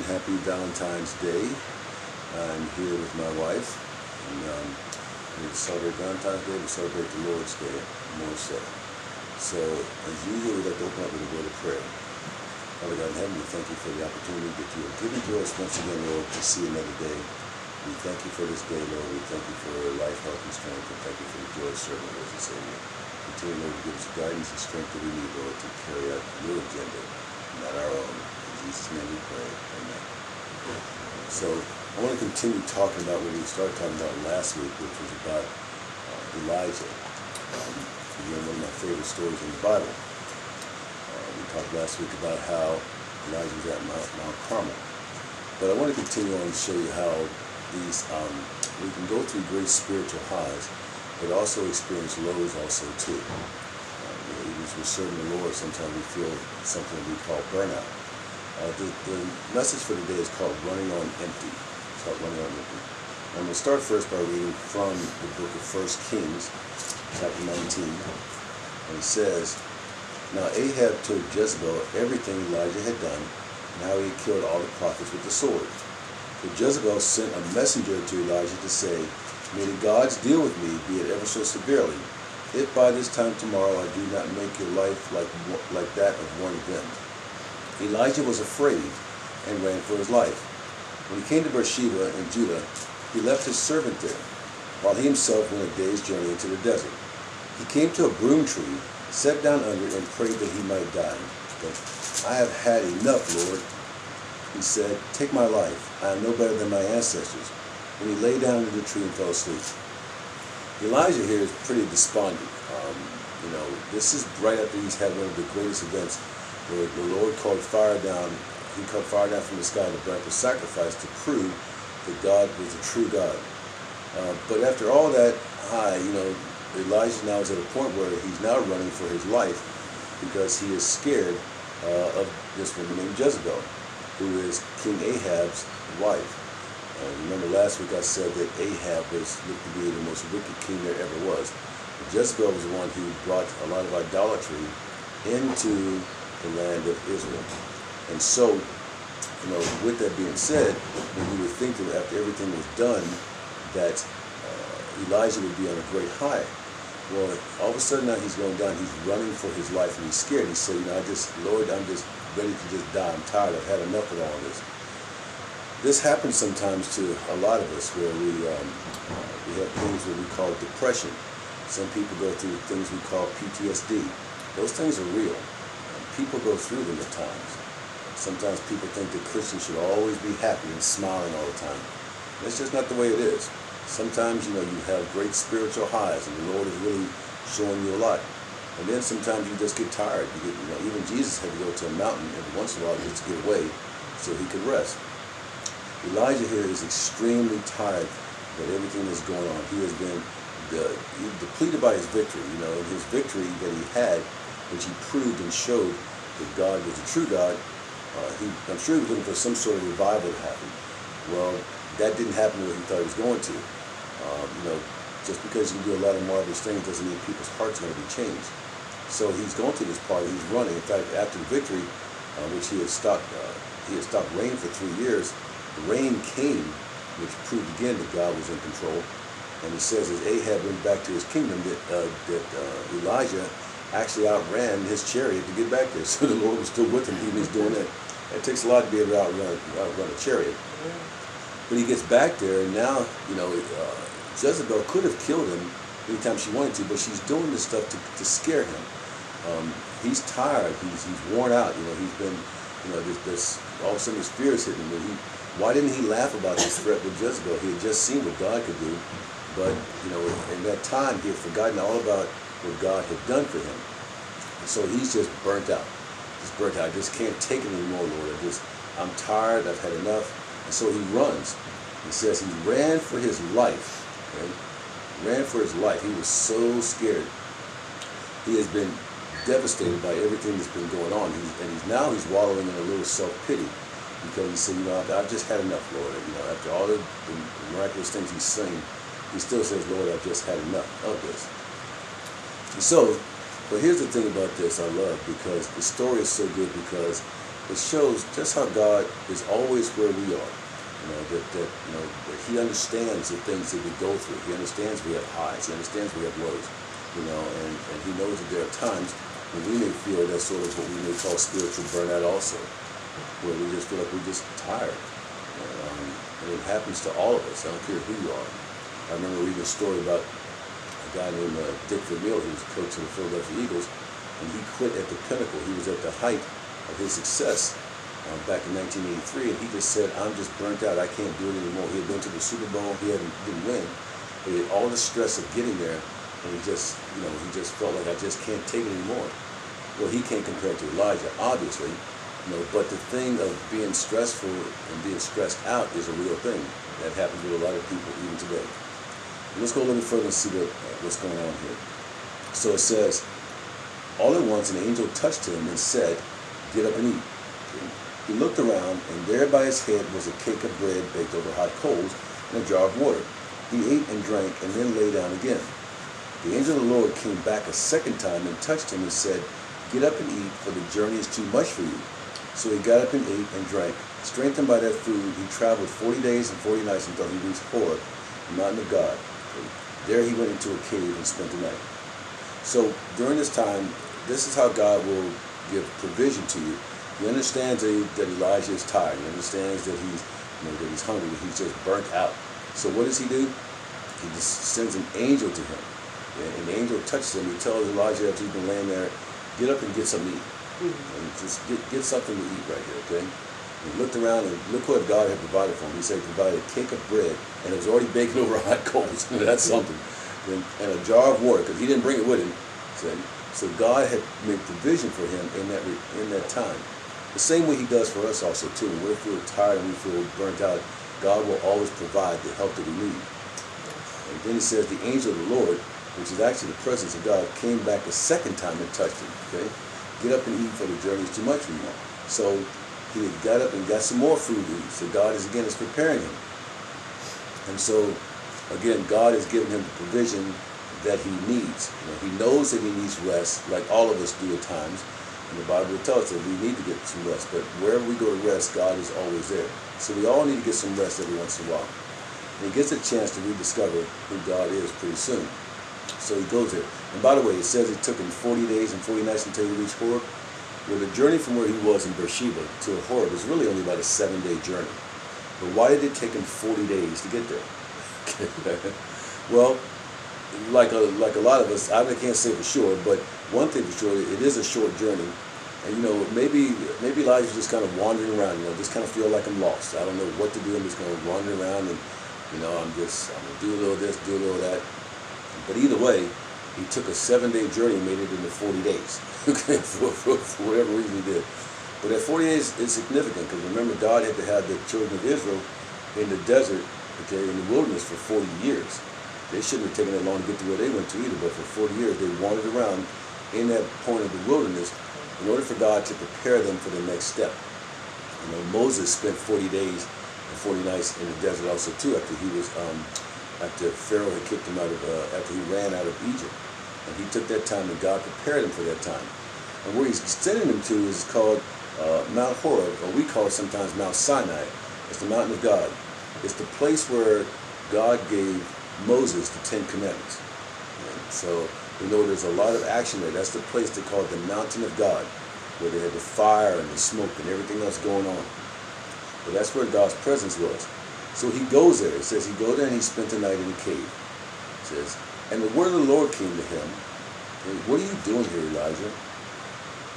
happy Valentine's Day. I'm here with my wife, and we celebrate Valentine's Day, we celebrate the Lord's Day more so. So, as usual, we'd like to open up with a word of prayer. Father God in heaven, we thank you for the opportunity that you have given to us once again, Lord, to see another day. We thank you for this day, Lord. We thank you for life, health, and strength, and thank you for the joy of serving as a Savior. Continue, Lord, to give us the guidance and strength that we need, Lord, to carry out your agenda, not our own. In Jesus' name we pray. Amen. So, I want to continue talking about what we started talking about last week, which was about Elijah. Again, one of my favorite stories in the Bible. We talked last week about how Elijah was at Mount Carmel. But I want to continue on and show you how these we can go through great spiritual highs, but also experience lows also too. Even as we're serving the Lord, sometimes we feel something we call burnout. The message for today is called Running on Empty. It's called Running on Empty. I'm going to start first by reading from the book of 1 Kings, chapter 19. And it says, "Now Ahab told Jezebel everything Elijah had done, and how he had killed all the prophets with the sword. So Jezebel sent a messenger to Elijah to say, 'May the gods deal with me, be it ever so severely, if by this time tomorrow I do not make your life like that of one of them.' Elijah was afraid and ran for his life. When he came to Beersheba in Judah, he left his servant there, while he himself went a day's journey into the desert. He came to a broom tree, sat down under it, and prayed that he might die. But, 'I have had enough, Lord,' he said. 'Take my life. I am no better than my ancestors.' And he lay down under the tree and fell asleep." Elijah here is pretty despondent. This is right after he's had one of the greatest events where the Lord called fire down. He called fire down from the sky to burn the sacrifice to prove that God was a true God. But after all that high, Elijah now is at a point where he's now running for his life because he is scared of this woman named Jezebel, who is King Ahab's wife. Remember last week I said that Ahab was looked to be the most wicked king there ever was. But Jezebel was the one who brought a lot of idolatry into the land of Israel. And so, with that being said, you would think that after everything was done, that Elijah would be on a great high. Well, all of a sudden now he's going down, he's running for his life, and he's scared. He said, Lord, I'm just ready to just die. I'm tired. I've had enough of all this. This happens sometimes to a lot of us where we have things that we call depression. Some people go through things we call PTSD. Those things are real. People go through them at times. Sometimes people think that Christians should always be happy and smiling all the time. That's just not the way it is. Sometimes, you have great spiritual highs, and the Lord is really showing you a lot. And then sometimes you just get tired. Even Jesus had to go to a mountain every once in a while just to get away so he could rest. Elijah here is extremely tired with everything that's going on. He has been depleted by his victory. And his victory that he had, which he proved and showed that God was a true God. I'm sure he was looking for some sort of revival to happen. Well, that didn't happen the way he thought he was going to. Just because you can do a lot of marvelous things doesn't mean people's hearts are going to be changed. So he's going to this party. He's running. In fact, after the victory, which he had stopped rain for 3 years, the rain came, which proved again that God was in control. And it says as Ahab went back to his kingdom that Elijah actually outran his chariot to get back there. So the Lord was still with him even he's doing that. It takes a lot to be able to outrun a chariot. But he gets back there, and now, Jezebel could have killed him anytime she wanted to, but she's doing this stuff to scare him. He's tired. He's worn out. He's been, this all of a sudden his fear is hitting him. Why didn't he laugh about this threat with Jezebel? He had just seen what God could do, but in that time he had forgotten all about what God had done for him. And so he's just burnt out. I just can't take it anymore, Lord. I'm tired. I've had enough. And so he runs. He says he ran for his life. Okay? Ran for his life. He was so scared. He has been devastated by everything that's been going on. He's wallowing in a little self-pity because he said, I've just had enough, Lord. After all the miraculous things he's saying, he still says, Lord, I've just had enough of this. And so, but here's the thing about this I love, because the story is so good, because it shows just how God is always where we are. That he understands the things that we go through. He understands we have highs. He understands we have lows. And he knows that there are times when we may feel that sort of what we may call spiritual burnout also, where we just feel like we're just tired. And it happens to all of us. I don't care who you are. I remember reading a story about a guy named Dick Vermeil, who was coach of the Philadelphia Eagles, and he quit at the pinnacle. He was at the height of his success back in 1983, and he just said, "I'm just burnt out. I can't do it anymore." He had been to the Super Bowl. Didn't win, but he had all the stress of getting there, and he just felt like, "I just can't take it anymore." Well, he can't compare it to Elijah, obviously, but the thing of being stressful and being stressed out is a real thing that happens with a lot of people even today. And let's go a little bit further and see what's going on here. So it says, all at once an angel touched him and said, "Get up and eat." He looked around, and there by his head was a cake of bread baked over hot coals and a jar of water. He ate and drank and then lay down again. The angel of the Lord came back a second time and touched him and said, "Get up and eat, for the journey is too much for you." So he got up and ate and drank. Strengthened by that food, he traveled 40 days and 40 nights until he reached Horeb, the mountain of God. There he went into a cave and spent the night. So during this time, this is how God will give provision to you. He understands that Elijah is tired. He understands that he's hungry, that he's just burnt out. So what does he do? He just sends an angel to him. And the angel touches him. He tells Elijah after he's been laying there, "Get up and get something to eat." And just get something to eat right here, okay? And he looked around and look what God had provided for him. He said he provided a cake of bread, and it was already baked over hot coals. That's something. And a jar of water, because he didn't bring it with him. So God had made provision for him in that time. The same way he does for us also too. When we feel tired and we feel burnt out, God will always provide the help that we need. And then he says the angel of the Lord, which is actually the presence of God, came back a second time and touched him. Okay? Get up and eat, for the journey is too much for you. So he got up and got some more food to eat. So God is preparing him. And so again, God is giving him the provision that he needs. He knows that he needs rest, like all of us do at times. And the Bible tells us that we need to get some rest. But wherever we go to rest, God is always there. So we all need to get some rest every once in a while. And he gets a chance to rediscover who God is pretty soon. So he goes there. And by the way, it says it took him 40 days and 40 nights until he reached Horeb. Well, the journey from where he was in Beersheba to Horeb is really only about a 7-day journey. But why did it take him 40 days to get there? Well, like a lot of us, I can't say for sure, but one thing for sure, it is a short journey. And maybe Elijah's just kind of wandering around, just kind of feel like I'm lost. I don't know what to do. I'm just kind of wandering around, and I'm gonna do a little this, do a little that. But either way, he took a 7-day journey and made it into 40 days. Okay, for whatever reason he did. But that 40 days is significant, because remember, God had to have the children of Israel in the desert, okay, in the wilderness for 40 years. They shouldn't have taken that long to get to where they went to either, but for 40 years they wandered around in that point of the wilderness in order for God to prepare them for the next step. Moses spent 40 days and 40 nights in the desert also too, after Pharaoh had kicked him out of, after he ran out of Egypt. And he took that time, and God prepared him for that time. And where he's sending him to is called Mount Horeb, or we call it sometimes Mount Sinai. It's the mountain of God. It's the place where God gave Moses the 10 Commandments. And so there's a lot of action there. That's the place they call it the mountain of God, where they had the fire and the smoke and everything else going on. But that's where God's presence was. So he goes there. It says he go there and he spent the night in the cave. It says, and the word of the Lord came to him. "What are you doing here, Elijah?"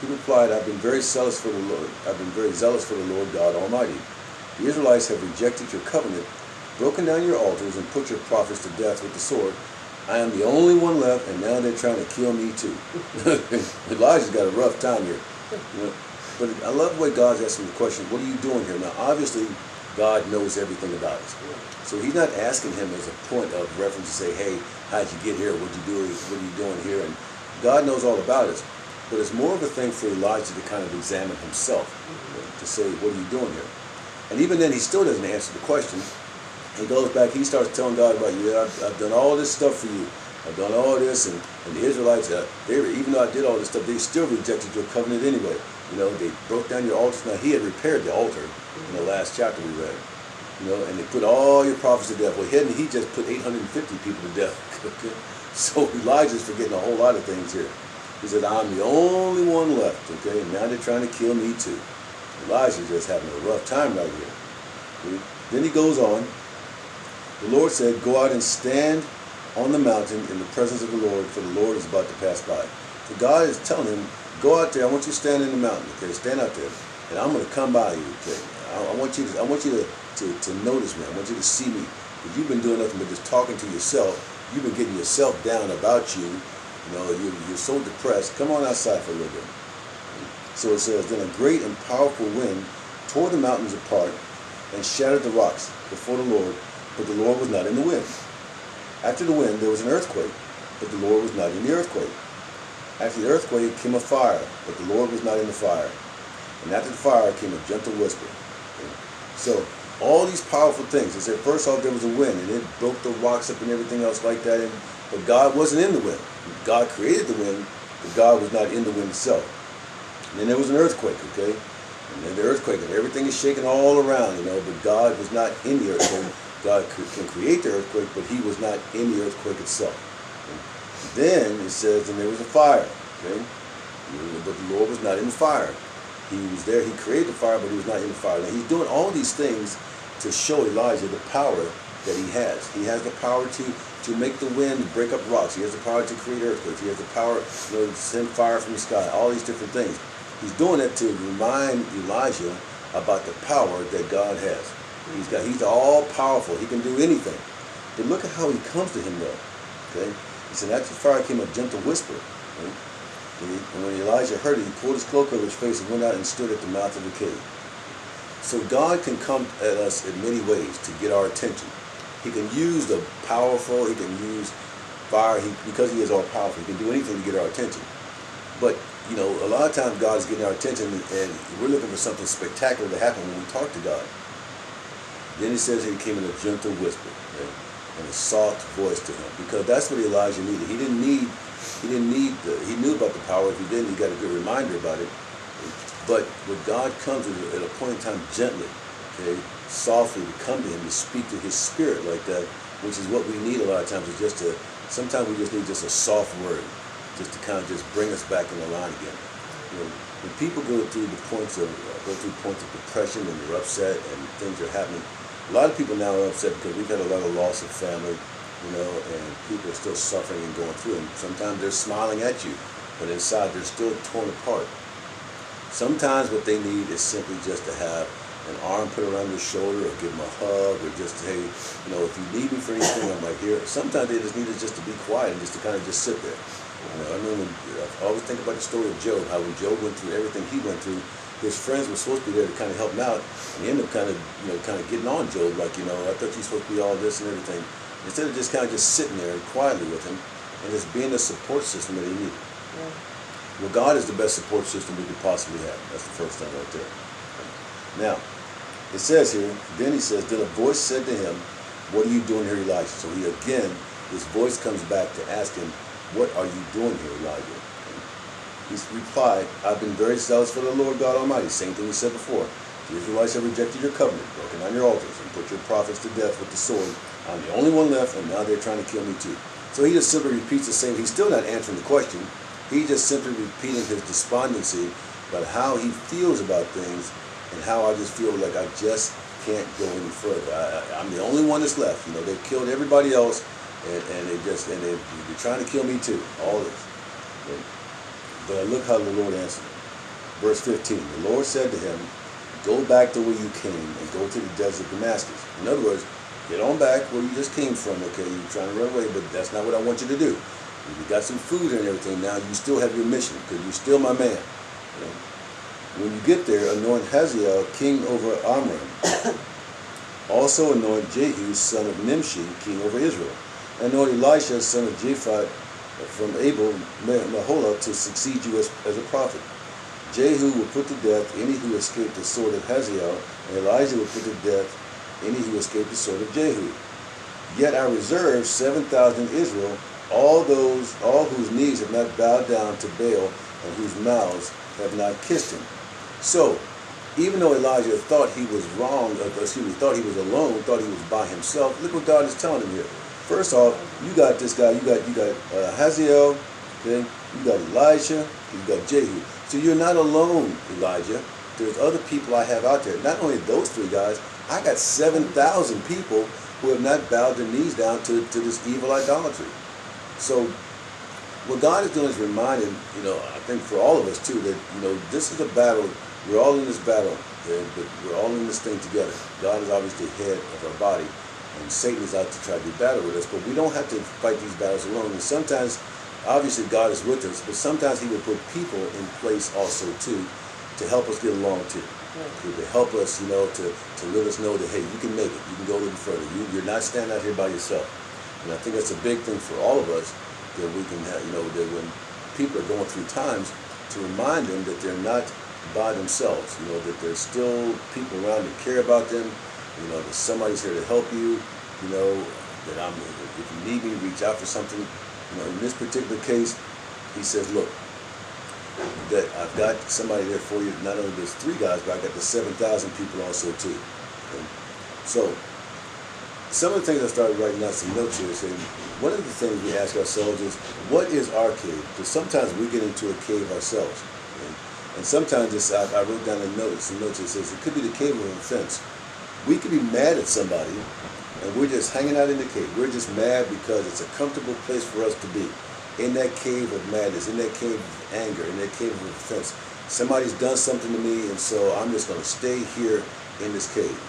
He replied, I've been very zealous for the Lord God Almighty. The Israelites have rejected your covenant, broken down your altars, and put your prophets to death with the sword. I am the only one left, and now they're trying to kill me too. Elijah's got a rough time here. But I love the way God's asking the question, what are you doing here? Now, obviously, God knows everything about us. So he's not asking him as a point of reference to say, hey, how'd you get here? What'd you do? What are you doing here? And God knows all about us. But it's more of a thing for Elijah to kind of examine himself, to say, what are you doing here? And even then, he still doesn't answer the question. He goes back, he starts telling God about, I've done all this stuff for you. I've done all this, and the Israelites, even though I did all this stuff, they still rejected your covenant anyway. They broke down your altars. Now, he had repaired the altar in the last chapter we read. And they put all your prophets to death. Well, he just put 850 people to death. So Elijah's forgetting a whole lot of things here. He said, I'm the only one left, okay? And now they're trying to kill me too. Elijah's just having a rough time right here. Okay? Then he goes on. The Lord said, go out and stand on the mountain in the presence of the Lord, for the Lord is about to pass by. So God is telling him, go out there. I want you to stand in the mountain, okay? Stand out there, and I'm going to come by you, okay? I want you to notice me. I want you to see me. Because you've been doing nothing but just talking to yourself. You've been getting yourself down about you. You're so depressed. Come on outside for a little bit. So it says, then a great and powerful wind tore the mountains apart and shattered the rocks before the Lord, but the Lord was not in the wind. After the wind, there was an earthquake, but the Lord was not in the earthquake. After the earthquake came a fire, but the Lord was not in the fire. And after the fire came a gentle whisper. Okay? So all these powerful things. It said first off there was a wind, and it broke the rocks up and everything else like that. But God wasn't in the wind. God created the wind, but God was not in the wind itself. And then there was an earthquake, okay? And then the earthquake, and everything is shaking all around, but God was not in the earthquake. God can create the earthquake, but he was not in the earthquake itself. Okay? Then it says, and there was a fire, okay? But the Lord was not in the fire. He was there, he created the fire, but he was not in the fire. Now he's doing all these things to show Elijah the power that he has. He has the power to make the wind break up rocks. He has the power to create earthquakes. He has the power to send fire from the sky, all these different things. He's doing it to remind Elijah about the power that God has. He's all powerful. He can do anything. But look at how he comes to him though. Okay? He said, after the fire came a gentle whisper. Okay? And when Elijah heard it, he pulled his cloak over his face and went out and stood at the mouth of the cave. So God can come at us in many ways to get our attention. He can use the powerful, he can use fire, because he is all powerful, he can do anything to get our attention. But, a lot of times God is getting our attention and we're looking for something spectacular to happen when we talk to God. Then he says he came in a gentle whisper, okay, and a soft voice to him, because that's what Elijah needed. He knew about the power. If he didn't, he got a good reminder about it. But when God comes at a point in time gently, okay, softly to come to him, to speak to his spirit like that, which is what we need a lot of times, sometimes we just need just a soft word, just to kind of just bring us back in the line again. When people go through points of depression and they're upset and things are happening, a lot of people now are upset because we've had a lot of loss of family, and people are still suffering and going through, and sometimes they're smiling at you, but inside they're still torn apart. Sometimes what they need is simply just to have an arm put around their shoulder, or give them a hug, or just, hey, if you need me for anything, I'm right here. Sometimes they just need it just to be quiet and just to kind of just sit there. I always think about the story of Job, how when Job went through everything he went through, his friends were supposed to be there to kind of help him out, and he ended up kind of getting on Job, like, I thought you were supposed to be all this and everything. Instead of just kind of just sitting there quietly with him and just being the support system that he needed. Yeah. Well, God is the best support system we could possibly have. That's the first thing right there. Now, it says here, then he says, then a voice said to him, what are you doing here, Elijah? So his voice comes back to ask him, what are you doing here, Elijah? He replied, I've been very zealous for the Lord God Almighty. Same thing he said before. The Israelites have rejected your covenant, broken down your altars, and put your prophets to death with the sword. I'm the only one left, and now they're trying to kill me too. So he just simply repeats the same. He's still not answering the question. He's just simply repeating his despondency about how he feels about things and how I just feel like I just can't go any further. I'm the only one that's left. They've killed everybody else, and they're trying to kill me too. All this. Okay. But look how the Lord answered him. Verse 15, the Lord said to him, go back the way you came and go to the desert of Damascus. In other words, get on back where you just came from, okay? You're trying to run away, but that's not what I want you to do. You got some food and everything now, you still have your mission, because you're still my man. When you get there, anoint Hazael king over Amram. Also anoint Jehu, son of Nimshi, king over Israel. Anoint Elisha, son of Japhet, from Abel Meholah, to succeed you as a prophet. Jehu will put to death any who escaped the sword of Hazael, and Elijah will put to death any who escaped the sword of Jehu. Yet I reserve 7,000 Israel, all whose knees have not bowed down to Baal, and whose mouths have not kissed him. So, even though Elijah thought he was wrong, thought he was alone, thought he was by himself, look what God is telling him here. First off, you got this guy, you got Hazael, then you got Elijah, you got Jehu. So you're not alone, Elijah. There's other people I have out there. Not only those three guys, I got 7,000 people who have not bowed their knees down to this evil idolatry. So what God is doing is reminding, I think for all of us too, that, this is a battle. We're all in this battle, but we're all in this thing together. God is obviously the head of our body, and Satan is out to try to do battle with us, but we don't have to fight these battles alone. And sometimes, obviously God is with us, but sometimes he will put people in place also too, to help us get along too. To help us, to let us know that, hey, you can make it. You can go a little further. You're not standing out here by yourself. And I think that's a big thing for all of us, that we can have, that when people are going through times, to remind them that they're not by themselves, that there's still people around that care about them, that somebody's here to help you, that if you need me, reach out for something. In this particular case, he says, look, that I've got somebody there for you. Not only there's three guys, but I got the 7,000 people also too. Okay? So, some of the things I started writing out some notes here, saying one of the things we ask ourselves is, what is our cave? Because sometimes we get into a cave ourselves. Okay? And sometimes I wrote down some notes that says it could be the cave of offense. We could be mad at somebody, and we're just hanging out in the cave. We're just mad because it's a comfortable place for us to be. In that cave of madness, in that cave of anger, in that cave of offense. Somebody's done something to me, and so I'm just going to stay here in this cave.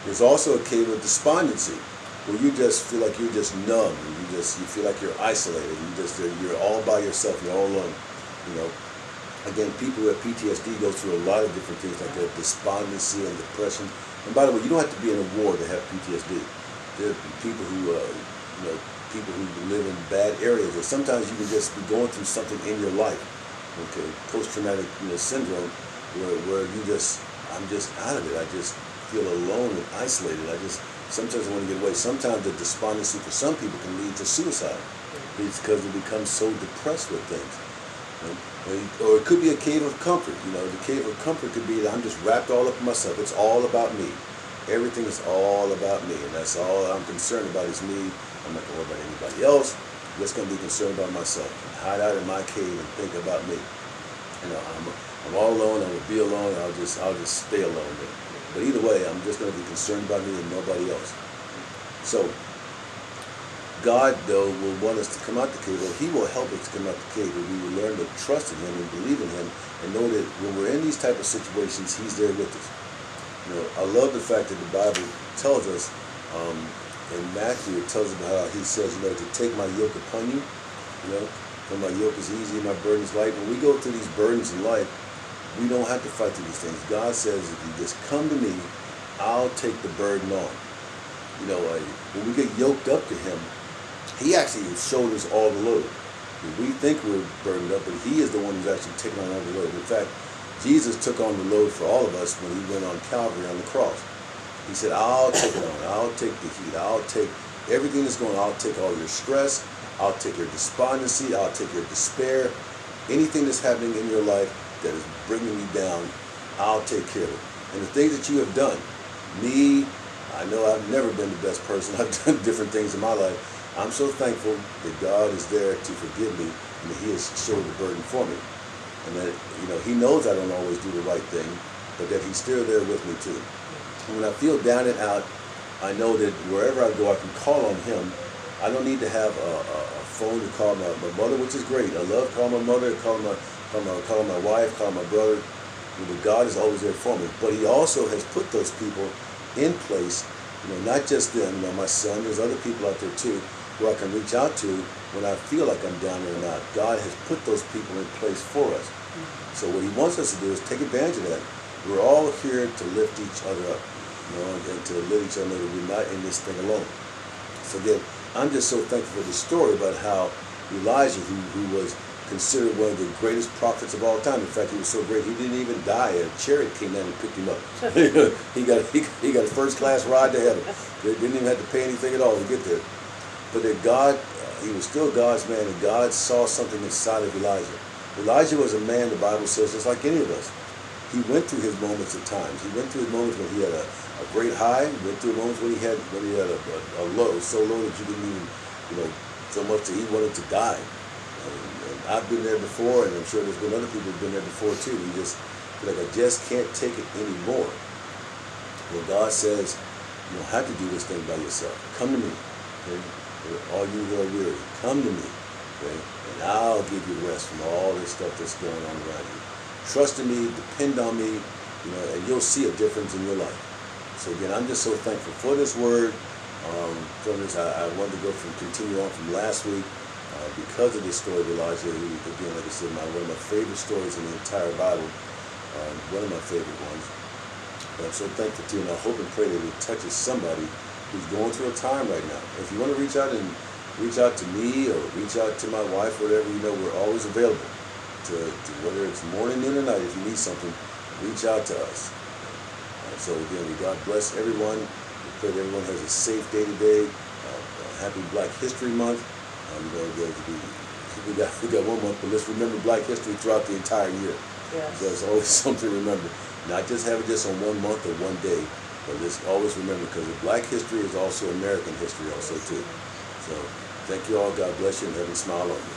There's also a cave of despondency, where you just feel like you're just numb, and you feel like you're isolated. You're all by yourself. You're all alone. Again, people who have PTSD go through a lot of different things like that, despondency and depression. And by the way, you don't have to be in a war to have PTSD. There are people who, people who live in bad areas, or sometimes you can just be going through something in your life. Okay, post-traumatic, syndrome, where I'm just out of it. I just feel alone and isolated. Sometimes I want to get away. Sometimes the despondency for some people can lead to suicide. It's because they become so depressed with things. Or it could be a cave of comfort. The cave of comfort could be that I'm just wrapped all up in myself. It's all about me. Everything is all about me, and that's all I'm concerned about is me. I'm not going to worry about anybody else. I'm just going to be concerned about myself. Hide out in my cave and think about me. I'm all alone. I'm going to be alone. I'll just stay alone. But either way, I'm just going to be concerned about me and nobody else. So God, though, will want us to come out the cave, or he will help us to come out the cave, and we will learn to trust in him and believe in him, and know that when we're in these type of situations, he's there with us. I love the fact that the Bible tells us, in Matthew, it tells us about how he says, to take my yoke upon you, for my yoke is easy and my burden is light. When we go through these burdens in life, we don't have to fight through these things. God says, if you just come to me, I'll take the burden on. When we get yoked up to him, he actually shoulders all the load. We think we're burdened up, but he is the one who's actually taking on all the load. In fact, Jesus took on the load for all of us when he went on Calvary on the cross. He said, I'll take it on. I'll take the heat. I'll take everything that's going on. I'll take all your stress. I'll take your despondency. I'll take your despair. Anything that's happening in your life that is bringing you down, I'll take care of it. And the things that you have done, I know I've never been the best person. I've done different things in my life. I'm so thankful that God is there to forgive me and that he has shouldered the burden for me. And that, he knows I don't always do the right thing, but that he's still there with me too. And when I feel down and out, I know that wherever I go, I can call on him. I don't need to have a phone to call my mother, which is great. I love calling my mother, calling my wife, calling my brother. God is always there for me. But he also has put those people in place, not just them, my son, there's other people out there too, who I can reach out to when I feel like I'm down there and out. God has put those people in place for us. So what he wants us to do is take advantage of that. We're all here to lift each other up, and to let each other know that we're not in this thing alone. So again, I'm just so thankful for the story about how Elijah, who was considered one of the greatest prophets of all time. In fact, he was so great he didn't even die. A chariot came down and picked him up. he got a first class ride to heaven. They didn't even have to pay anything at all to get there. But that God, he was still God's man, and God saw something inside of Elijah. Elijah was a man, the Bible says, just like any of us. he went through his moments at times. He went through his moments when he had a great high. He went through moments when he had a low, so low that you didn't even, so much that he wanted to die. And I've been there before, and I'm sure there's been other people who've been there before too. You just feel like I just can't take it anymore. Well, God says you don't have to do this thing by yourself. Come to me, okay? All you who are weary, come to me, okay? And I'll give you rest from all this stuff that's going on around you. Trust in me, depend on me, and you'll see a difference in your life. So again, I'm just so thankful for this word. From this, I wanted to continue on from last week because of this story of Elijah, who, again, like I said, one of my favorite stories in the entire Bible, one of my favorite ones. But I'm so thankful to you, and I hope and pray that it touches somebody who's going through a time right now. If you want to reach out to me or reach out to my wife, whatever, we're always available to whether it's morning, noon, or night. If you need something, reach out to us. So again, God bless everyone. We pray that everyone has a safe day today. Happy Black History Month. We got 1 month, but let's remember Black History throughout the entire year. Yes. There's always something to remember. Not just have it just on 1 month or 1 day, but let's always remember, because Black history is also American history also too. So thank you all. God bless you, and heaven smile on you.